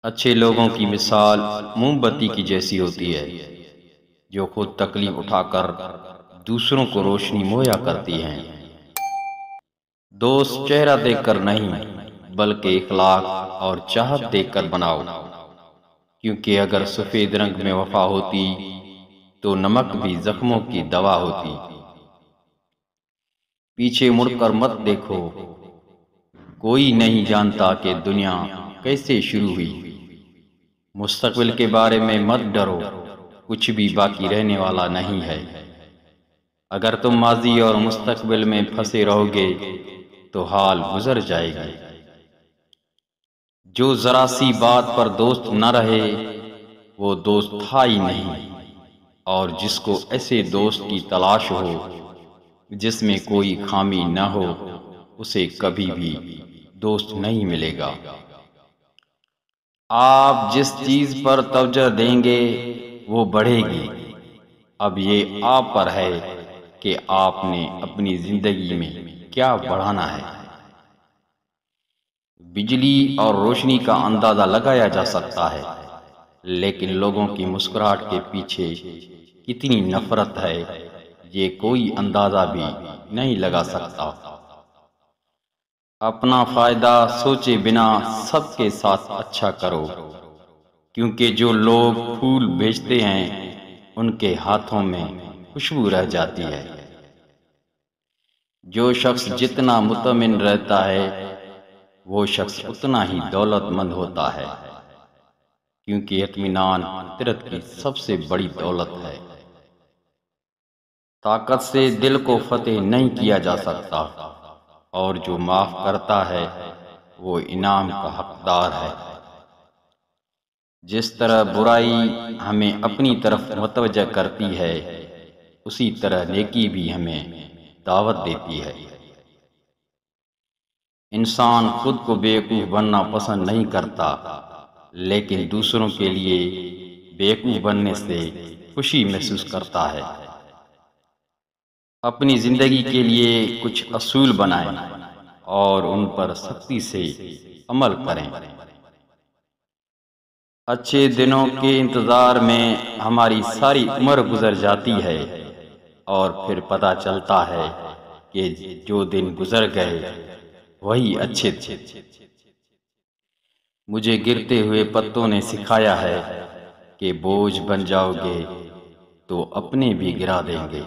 اچھے لوگوں کی مثال موم بتی کی جیسی ہوتی ہے جو خود تکلیف اٹھا کر دوسروں کو روشنی مہیا کرتی ہیں۔ دوست چہرہ دیکھ کر نہیں بلکہ اخلاق اور چاہت دیکھ کر بناؤ، کیونکہ اگر سفید رنگ میں وفا ہوتی تو نمک بھی زخموں کی دوا ہوتی۔ پیچھے مڑ کر مت دیکھو، کوئی نہیں جانتا کہ دنیا کیسے شروع ہوئی۔ مستقبل کے بارے میں مت ڈرو، کچھ بھی باقی رہنے والا نہیں ہے۔ اگر تم ماضی اور مستقبل میں پھنسے رہو گے تو حال گزر جائے گا۔ جو ذرا سی بات پر دوست نہ رہے وہ دوست تھا ہی نہیں، اور جس کو ایسے دوست کی تلاش ہو جس میں کوئی خامی نہ ہو اسے کبھی بھی دوست نہیں ملے گا۔ آپ جس چیز پر توجہ دیں گے وہ بڑھے گی۔ اب یہ آپ پر ہے کہ آپ نے اپنی زندگی میں کیا بڑھانا ہے۔ بجلی اور روشنی کا اندازہ لگایا جا سکتا ہے، لیکن لوگوں کی مسکراہٹ کے پیچھے کتنی نفرت ہے یہ کوئی اندازہ بھی نہیں لگا سکتا۔ اپنا فائدہ سوچے بنا سب کے ساتھ اچھا کرو، کیونکہ جو لوگ پھول بیچتے ہیں ان کے ہاتھوں میں خوشبو رہ جاتی ہے۔ جو شخص جتنا مطمئن رہتا ہے وہ شخص اتنا ہی دولت مند ہوتا ہے، کیونکہ اطمینان فطرت کی سب سے بڑی دولت ہے۔ طاقت سے دل کو فتح نہیں کیا جا سکتا، اور جو معاف کرتا ہے وہ انعام کا حقدار ہے۔ جس طرح برائی ہمیں اپنی طرف متوجہ کرتی ہے اسی طرح نیکی بھی ہمیں دعوت دیتی ہے۔ انسان خود کو بیوقوف بننا پسند نہیں کرتا، لیکن دوسروں کے لیے بیوقوف بننے سے خوشی محسوس کرتا ہے۔ اپنی زندگی کے لیے کچھ اصول بنائیں اور ان پر سختی سے عمل کریں۔ اچھے دنوں کے انتظار میں ہماری ساری عمر گزر جاتی ہے، اور پھر پتہ چلتا ہے کہ جو دن گزر گئے وہی اچھے تھے۔ مجھے گرتے ہوئے پتوں نے سکھایا ہے کہ بوجھ بن جاؤ گے تو اپنے بھی گرا دیں گے۔